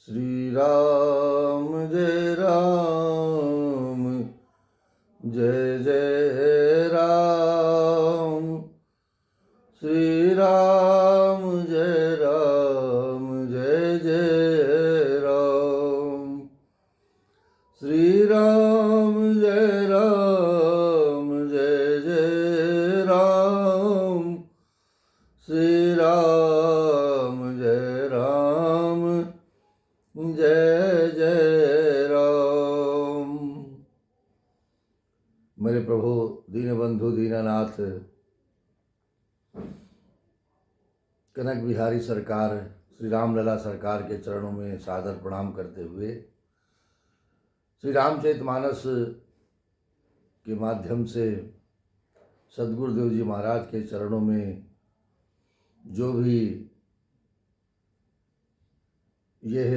श्री राम जय राम जय जय राम। श्री राम जय राम जय जय राम। श्री राम जय राम जय जय राम। श्री राम जय राम जय जय राम। मेरे प्रभु दीनबंधु दीनानाथ कनक बिहारी सरकार श्री रामलला सरकार के चरणों में सादर प्रणाम करते हुए श्री रामचरितमानस के माध्यम से सद्गुरुदेव जी महाराज के चरणों में जो भी यह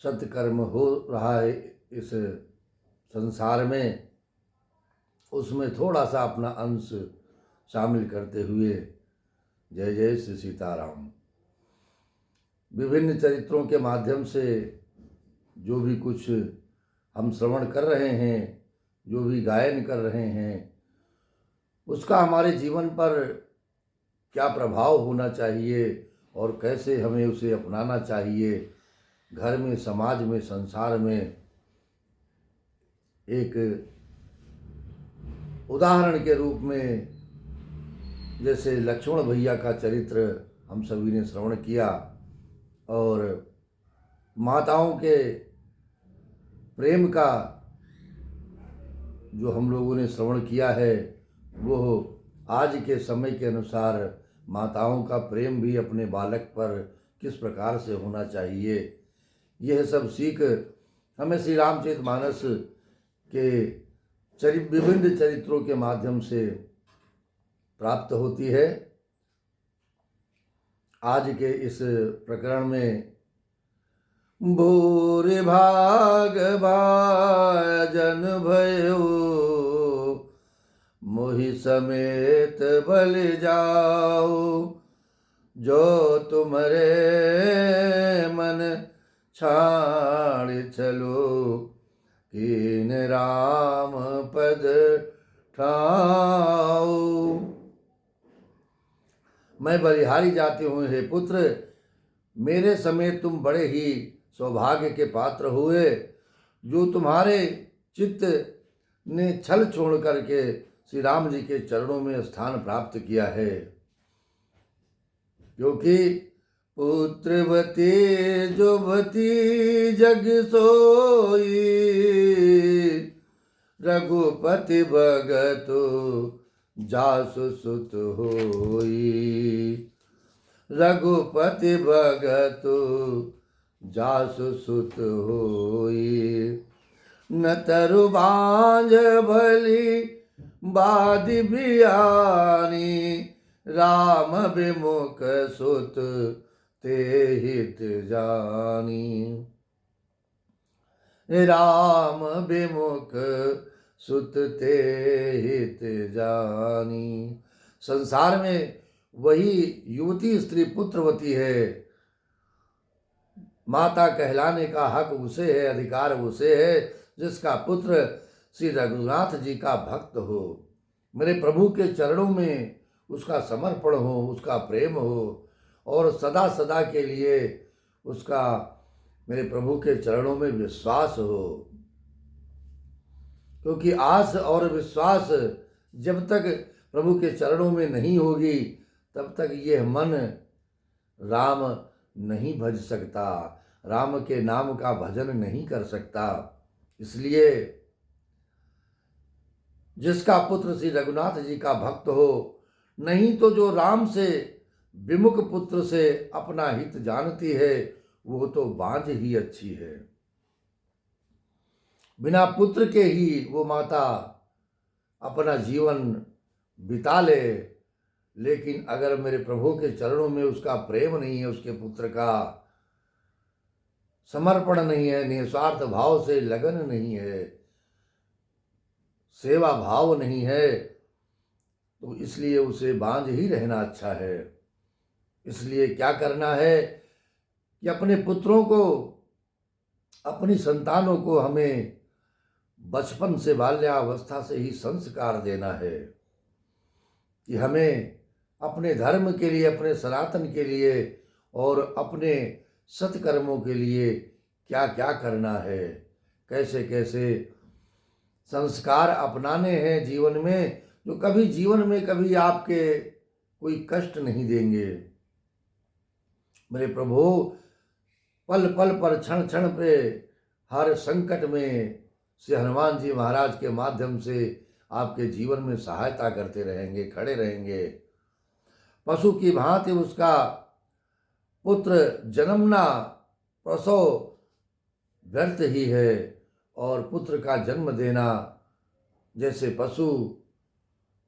सत्कर्म हो रहा है इस संसार में, उसमें थोड़ा सा अपना अंश शामिल करते हुए जय जय श्री सीताराम। विभिन्न चरित्रों के माध्यम से जो भी कुछ हम श्रवण कर रहे हैं, जो भी गायन कर रहे हैं, उसका हमारे जीवन पर क्या प्रभाव होना चाहिए और कैसे हमें उसे अपनाना चाहिए। घर में, समाज में, संसार में एक उदाहरण के रूप में जैसे लक्ष्मण भैया का चरित्र हम सभी ने श्रवण किया और माताओं के प्रेम का जो हम लोगों ने श्रवण किया है, वो आज के समय के अनुसार माताओं का प्रेम भी अपने बालक पर किस प्रकार से होना चाहिए, यह सब सीख हमें श्री रामचरितमानस के विभिन्न चरित्रों के माध्यम से प्राप्त होती है। आज के इस प्रकरण में भूरि भाग भाजन भयो मोहि समेत बल जाओ, जो तुमरे मन छाड़ चलो कीन राम पद ठाओ। मैं बलिहारी जाती हूँ, हे पुत्र, मेरे समेत तुम बड़े ही सौभाग्य के पात्र हुए। जो तुम्हारे चित्त ने छल छोड़ करके श्री राम जी के चरणों में स्थान प्राप्त किया है, क्योंकि पुत्रवती जुवती जग सोई, रघुपति भगतु जासु सुत होई। रघुपति भगतु जासु सुत होई। न तरु बांझ भली बादि बियानी, राम विमुख सुत ते हित जानी। राम विमुख सुत ते हित जानी। संसार में वही युवती स्त्री पुत्रवती है। माता कहलाने का हक उसे है, अधिकार उसे है जिसका पुत्र श्री रघुनाथ जी का भक्त हो, मेरे प्रभु के चरणों में उसका समर्पण हो, उसका प्रेम हो और सदा सदा के लिए उसका मेरे प्रभु के चरणों में विश्वास हो। क्योंकि आस और विश्वास जब तक प्रभु के चरणों में नहीं होगी, तब तक यह मन राम नहीं भज सकता, राम के नाम का भजन नहीं कर सकता। इसलिए जिसका पुत्र श्री रघुनाथ जी का भक्त हो, नहीं तो जो राम से विमुख पुत्र से अपना हित जानती है, वो तो बांझ ही अच्छी है। बिना पुत्र के ही वो माता अपना जीवन बिता ले, लेकिन अगर मेरे प्रभु के चरणों में उसका प्रेम नहीं है, उसके पुत्र का समर्पण नहीं है, निस्वार्थ भाव से लगन नहीं है, सेवा भाव नहीं है, तो इसलिए उसे बांझ ही रहना अच्छा है। इसलिए क्या करना है कि अपने पुत्रों को, अपनी संतानों को हमें बचपन से, बाल्यावस्था से ही संस्कार देना है कि हमें अपने धर्म के लिए, अपने सनातन के लिए और अपने सत्कर्मों के लिए क्या क्या करना है, कैसे कैसे संस्कार अपनाने हैं जीवन में, जो कभी जीवन में कभी आपके कोई कष्ट नहीं देंगे। मेरे प्रभु, पल पल पर, क्षण क्षण पे, हर संकट में श्री हनुमान जी महाराज के माध्यम से आपके जीवन में सहायता करते रहेंगे, खड़े रहेंगे। पशु की भांति उसका पुत्र जन्मना, प्रसव व्यर्थ ही है, और पुत्र का जन्म देना जैसे पशु,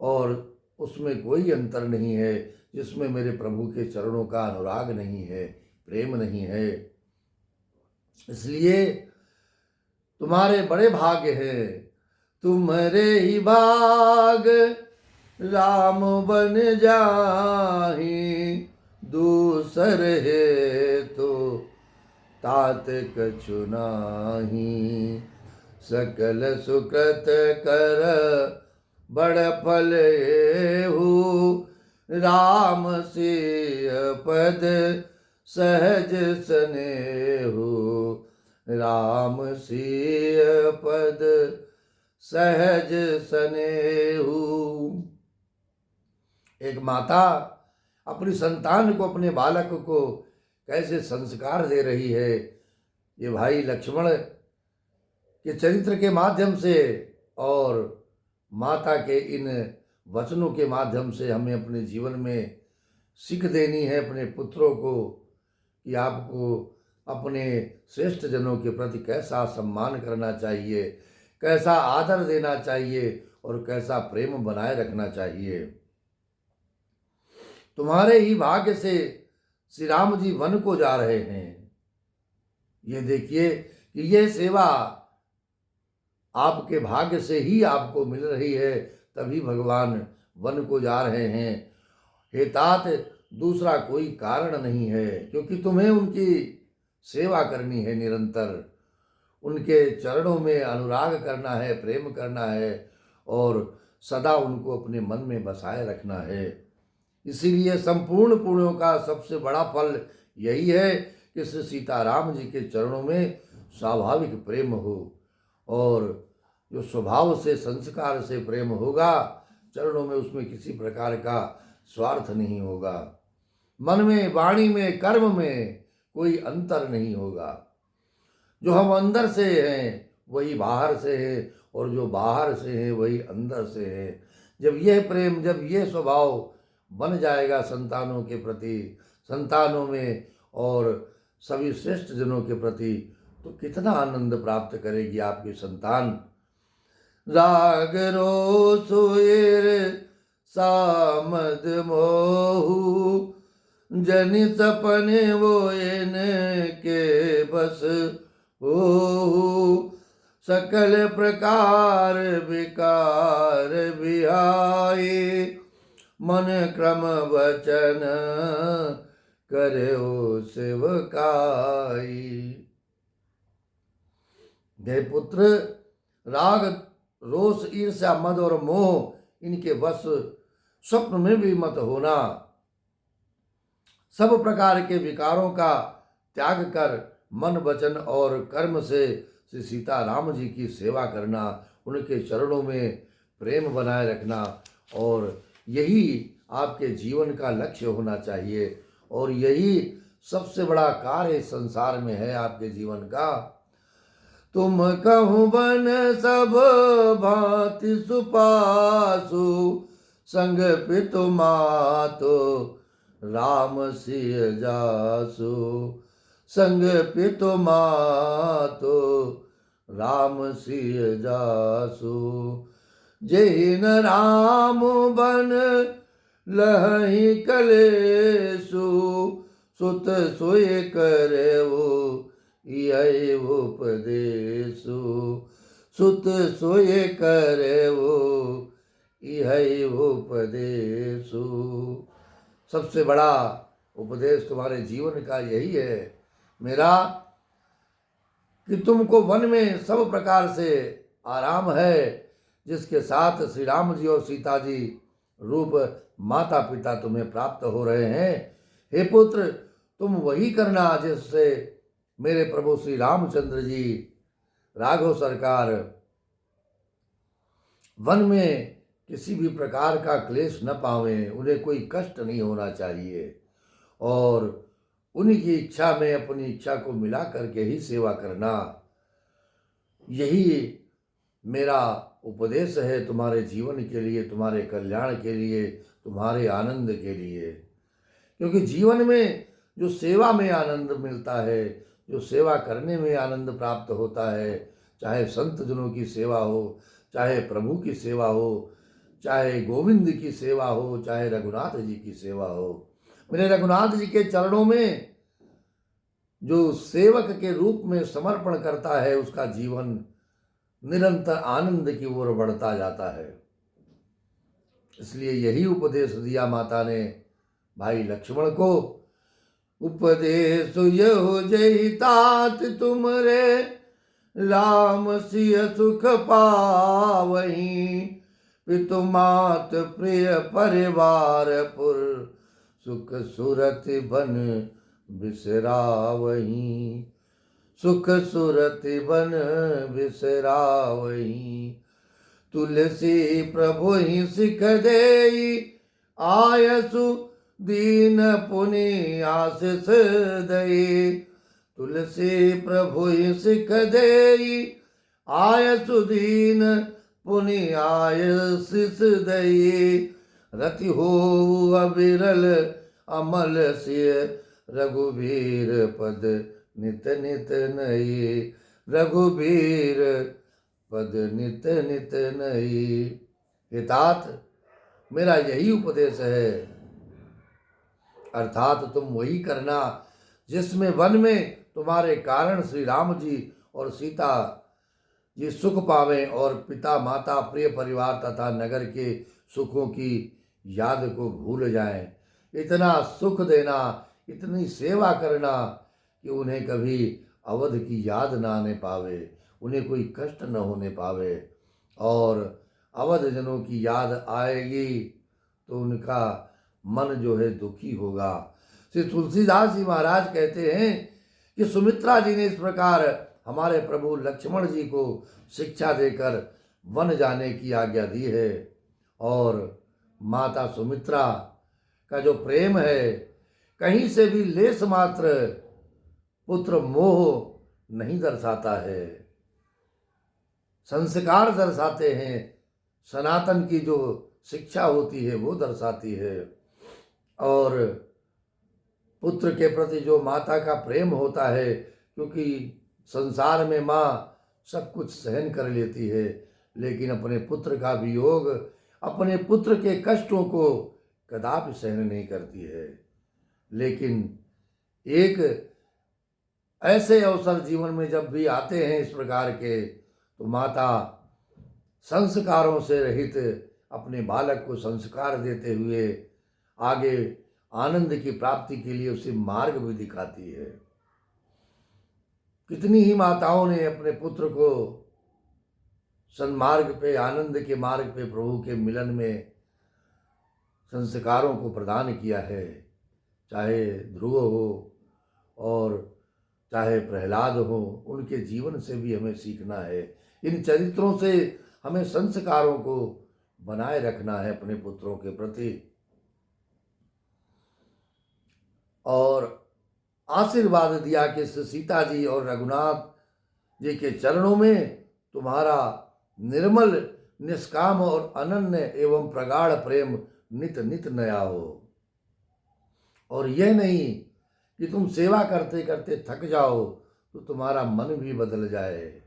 और उसमें कोई अंतर नहीं है जिसमें मेरे प्रभु के चरणों का अनुराग नहीं है, प्रेम नहीं है। इसलिए तुम्हारे बड़े भाग्य हैं, तुम्हारे ही भाग राम बन जाहि, दूसर है तो तात कछु नाही। सकल सुकृत कर बड़ फल एहु, राम सिय पद सहज सनेहु, राम सिय पद सहज सनेहु। एक माता अपनी संतान को, अपने बालक को कैसे संस्कार दे रही है, ये भाई लक्ष्मण के चरित्र के माध्यम से और माता के इन वचनों के माध्यम से हमें अपने जीवन में सीख देनी है अपने पुत्रों को कि आपको अपने श्रेष्ठ जनों के प्रति कैसा सम्मान करना चाहिए, कैसा आदर देना चाहिए और कैसा प्रेम बनाए रखना चाहिए। तुम्हारे ही भाग्य से श्री राम जी वन को जा रहे हैं। ये देखिए कि ये सेवा आपके भाग्य से ही आपको मिल रही है, तभी भगवान वन को जा रहे हैं। हे तात, दूसरा कोई कारण नहीं है, क्योंकि तुम्हें उनकी सेवा करनी है, निरंतर उनके चरणों में अनुराग करना है, प्रेम करना है और सदा उनको अपने मन में बसाए रखना है। इसीलिए संपूर्ण पुण्यों का सबसे बड़ा फल यही है कि श्री सीताराम जी के चरणों में स्वाभाविक प्रेम हो, और जो स्वभाव से, संस्कार से प्रेम होगा चरणों में, उसमें किसी प्रकार का स्वार्थ नहीं होगा। मन में, वाणी में, कर्म में कोई अंतर नहीं होगा। जो हम अंदर से हैं वही बाहर से है, और जो बाहर से है वही अंदर से है। जब यह प्रेम, जब यह स्वभाव बन जाएगा संतानों के प्रति, संतानों में और सभी श्रेष्ठ जनों के प्रति, तो कितना आनंद प्राप्त करेगी आपकी संतान। राग रोसुर सामद मोहु, जनि सपने वो के बस हो। सकल प्रकार विकार बिहाई, मन क्रम वचन करे हो सेवकाई। हे पुत्र, राग, रोष, ईर्ष्या, मद और मोह इनके वश स्वप्न में भी मत होना। सब प्रकार के विकारों का त्याग कर मन, वचन और कर्म से श्री सीताराम जी की सेवा करना, उनके चरणों में प्रेम बनाए रखना, और यही आपके जीवन का लक्ष्य होना चाहिए, और यही सबसे बड़ा कार्य संसार में है आपके जीवन का। तुम कहूँ बन सब भांति सुपासु, संग पितु मातो राम सिय जासु। संग पितु मातो राम सिय जासु। जेहि न राम बन लहि कलेसु, सुत सोय करेऊ यही उपदेशु। सुत सोय करेऊ यही उपदेशु। सबसे बड़ा उपदेश तुम्हारे जीवन का यही है मेरा कि तुमको वन में सब प्रकार से आराम है, जिसके साथ श्री राम जी और सीता जी रूप माता पिता तुम्हें प्राप्त हो रहे हैं। हे पुत्र, तुम वही करना जिससे मेरे प्रभु श्री रामचंद्र जी राघव सरकार वन में किसी भी प्रकार का क्लेश न पावें, उन्हें कोई कष्ट नहीं होना चाहिए और उन्हीं की इच्छा में अपनी इच्छा को मिला करके ही सेवा करना, यही मेरा उपदेश है तुम्हारे जीवन के लिए, तुम्हारे कल्याण के लिए, तुम्हारे आनंद के लिए। क्योंकि जीवन में जो सेवा में आनंद मिलता है, जो सेवा करने में आनंद प्राप्त होता है, चाहे संत जनों की सेवा हो, चाहे प्रभु की सेवा हो, चाहे गोविंद की सेवा हो, चाहे रघुनाथ जी की सेवा हो, मेरे रघुनाथ जी के चरणों में जो सेवक के रूप में समर्पण करता है, उसका जीवन निरंतर आनंद की ओर बढ़ता जाता है। इसलिए यही उपदेश दिया माता ने भाई लक्ष्मण को। उपदेश यहो जय तात तुमरे, राम सिय सुख पावहीं, पितु मात प्रिय परिवार पुर, सुख सुरति बन बिसरावहीं, सुख सुरति बन बिसरावहीं। तुलसी प्रभु ही सिख देई, आयसु दीन पुनि आशीष दई। तुलसी प्रभु ही सिख देई, आयसु दीन पुनि आशीष दई। रति हो अविरल अमल सिय, रघुबीर पद नित नित नई, रघुबीर पद नित नित नई। हे तात, मेरा यही उपदेश है, अर्थात तुम वही करना जिसमें वन में तुम्हारे कारण श्री राम जी और सीता जी सुख पावें और पिता माता प्रिय परिवार तथा नगर के सुखों की याद को भूल जाएं। इतना सुख देना, इतनी सेवा करना कि उन्हें कभी अवध की याद ना आने पावे, उन्हें कोई कष्ट न होने पावे। और अवध जनों की याद आएगी तो उनका मन जो है दुखी होगा। श्री तुलसीदास जी महाराज कहते हैं कि सुमित्रा जी ने इस प्रकार हमारे प्रभु लक्ष्मण जी को शिक्षा देकर वन जाने की आज्ञा दी है। और माता सुमित्रा का जो प्रेम है, कहीं से भी लेस मात्र पुत्र मोह नहीं दर्शाता है, संस्कार दर्शाते हैं, सनातन की जो शिक्षा होती है वो दर्शाती है। और पुत्र के प्रति जो माता का प्रेम होता है, क्योंकि संसार में माँ सब कुछ सहन कर लेती है, लेकिन अपने पुत्र का वियोग, अपने पुत्र के कष्टों को कदापि सहन नहीं करती है। लेकिन एक ऐसे अवसर जीवन में जब भी आते हैं इस प्रकार के, तो माता संस्कारों से रहित अपने बालक को संस्कार देते हुए आगे आनंद की प्राप्ति के लिए उसे मार्ग भी दिखाती है। कितनी ही माताओं ने अपने पुत्र को सन्मार्ग पे, आनंद के मार्ग पे, प्रभु के मिलन में संस्कारों को प्रदान किया है। चाहे ध्रुव हो और चाहे प्रहलाद हो, उनके जीवन से भी हमें सीखना है। इन चरित्रों से हमें संस्कारों को बनाए रखना है अपने पुत्रों के प्रति। और आशीर्वाद दिया कि सीता जी और रघुनाथ जी के चरणों में तुम्हारा निर्मल, निष्काम और अनन्य एवं प्रगाढ़ प्रेम नित नित नया हो। और यह नहीं कि तुम सेवा करते करते थक जाओ तो तुम्हारा मन भी बदल जाए।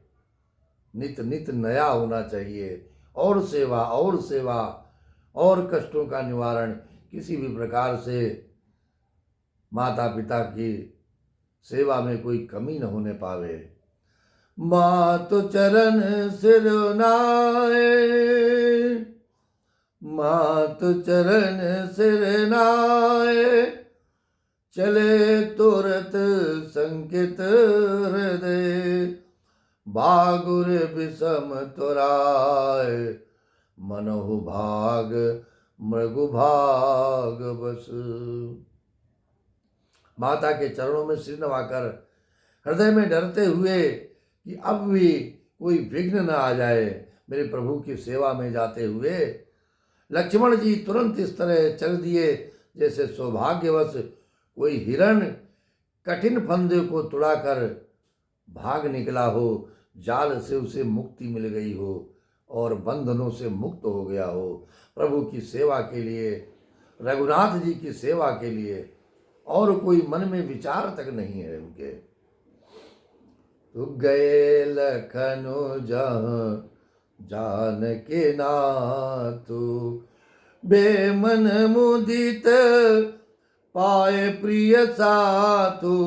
नित नित नया होना चाहिए। और सेवा और सेवा और कष्टों का निवारण, किसी भी प्रकार से माता पिता की सेवा में कोई कमी न होने पावे। मातु चरण सिर नाए, मातु चरण सिर नाए, चले तुरत संकित हृदय, बागुर विषम तुराय, मनहु भाग मृगु भाग बस। माता के चरणों में सिर नवाकर हृदय में डरते हुए कि अब भी कोई विघ्न न आ जाए मेरे प्रभु की सेवा में जाते हुए, लक्ष्मण जी तुरंत इस तरह चल दिए जैसे सौभाग्यवश कोई हिरण कठिन फंदे को तुड़ाकर भाग निकला हो, जाल से उसे मुक्ति मिल गई हो और बंधनों से मुक्त हो गया हो। प्रभु की सेवा के लिए, रघुनाथ जी की सेवा के लिए और कोई मन में विचार तक नहीं है उनके। तू गए लखनऊ जहाँ जान के नातु, बेमन मुदित पाए प्रिय सातु,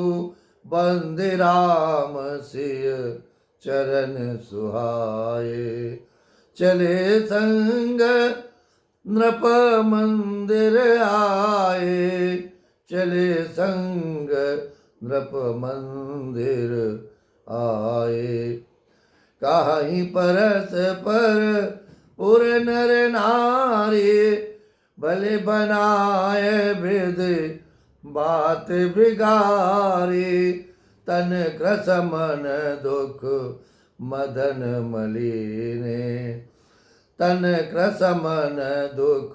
बंदे राम सिय चरण सुहाए, चले संग नृप मंदिर आए, चले संग नृप मंदिर आए। काहीं परस पर पुर नर नारी, भले बनाए भेद बात बिगारी, तन क्रस मन दुख मदन मलिने, तन क्रस मन दुख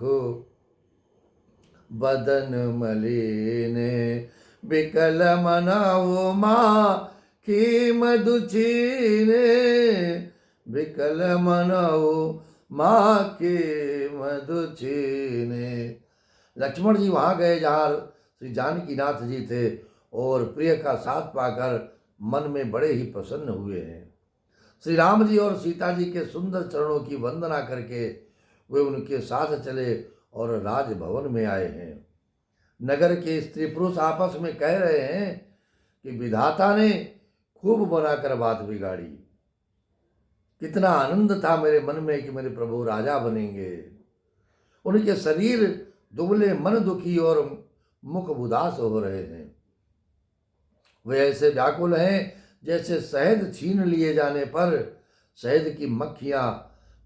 बदन मलिने, बिकल मनाओ माँ की मधुचीने, बिकल मनाओ माँ के मधुचीने। लक्ष्मण जी वहाँ गए जहाँ श्री जानकीनाथ जी थे और प्रिय का साथ पाकर मन में बड़े ही प्रसन्न हुए हैं। श्री राम जी और सीता जी के सुंदर चरणों की वंदना करके वे उनके साथ चले और राजभवन में आए हैं। नगर के स्त्री पुरुष आपस में कह रहे हैं कि विधाता ने खूब बनाकर बात बिगाड़ी, कितना आनंद था मेरे मन में कि मेरे प्रभु राजा बनेंगे। उनके शरीर दुबले, मन दुखी और मुख उदास हो रहे हैं। वे ऐसे व्याकुल हैं जैसे शहद छीन लिए जाने पर शहद की मक्खियाँ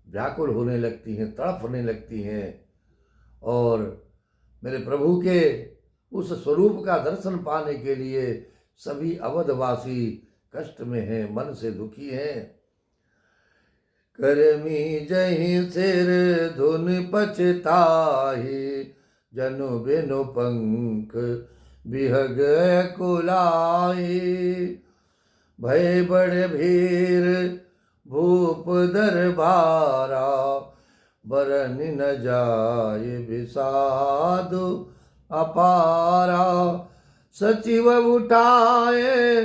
व्याकुल होने लगती हैं, तड़पने लगती हैं। और मेरे प्रभु के उस स्वरूप का दर्शन पाने के लिए सभी अवधवासी कष्ट में हैं, मन से दुखी हैं। करमी जहीं सिर धुन पछताही, जनु बिनु पंख बिहग कुलाई, भय बड़े भीर भूप दरबारा, बरन न जाय विषाद अपारा, सचिव उठाए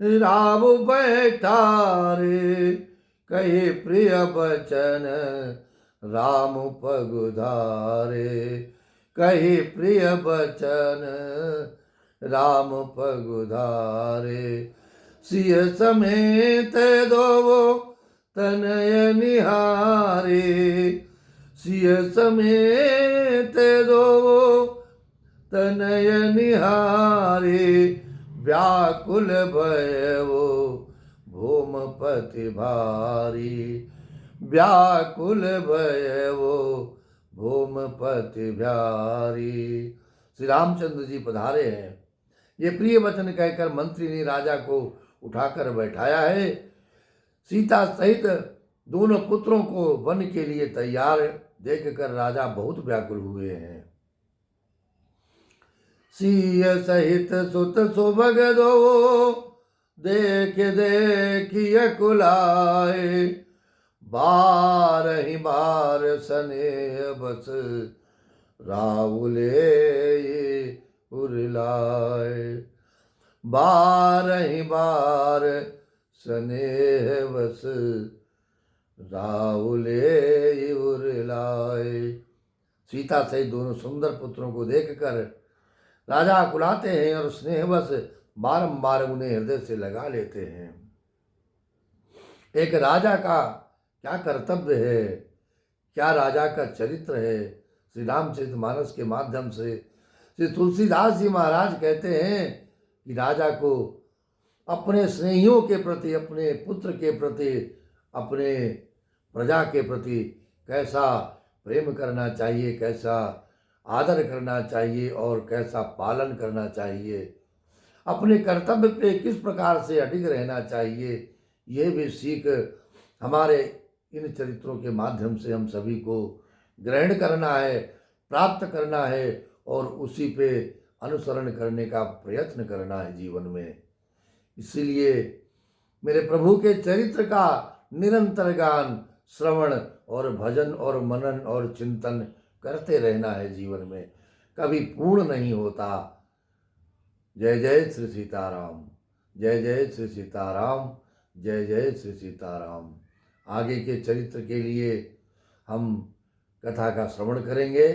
राव बैठारे, कहे प्रिय बचन राम पगुधारे, कहे प्रिय बचन राम पगुधारे, सिय समेत दो तनय निहारे, सिय समेत दो तनय निहारे, व्याकुल भयवो भूमपति भारी, व्याकुल भयवो भूमपति भारी। श्री रामचंद्र जी पधारे हैं। ये प्रिय वचन कहकर मंत्री ने राजा को उठाकर बैठाया है। सीता सहित दोनों पुत्रों को वन के लिए तैयार देखकर राजा बहुत व्याकुल हुए हैं। सिय सहित सुत सुभग दो, देख देखिय कुलाए, बारहि बार स्नेह बस राउले उरलाए, बारहि बार स्नेह बस राउले उरलाए। सीता सहित दोनों सुंदर पुत्रों को देखकर राजा कुलाते हैं और स्नेहवश बारंबार उन्हें हृदय से लगा लेते हैं। एक राजा का क्या कर्तव्य है, क्या राजा का चरित्र है, श्री रामचरितमानस के माध्यम से श्री तुलसीदास जी महाराज कहते हैं कि राजा को अपने स्नेहियों के प्रति, अपने पुत्र के प्रति, अपने प्रजा के प्रति कैसा प्रेम करना चाहिए, कैसा आदर करना चाहिए और कैसा पालन करना चाहिए, अपने कर्तव्य पे किस प्रकार से अडिग रहना चाहिए, ये भी सीख हमारे इन चरित्रों के माध्यम से हम सभी को ग्रहण करना है, प्राप्त करना है और उसी पे अनुसरण करने का प्रयत्न करना है जीवन में। इसीलिए मेरे प्रभु के चरित्र का निरंतर गान, श्रवण और भजन और मनन और चिंतन करते रहना है जीवन में, कभी पूर्ण नहीं होता। जय जय श्री सीताराम, जय जय श्री सीताराम, जय जय श्री सीताराम। आगे के चरित्र के लिए हम कथा का श्रवण करेंगे।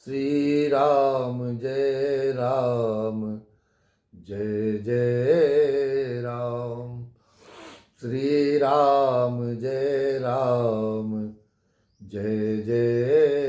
श्री राम जय राम, जय जय राम। श्री राम जय राम, जय जय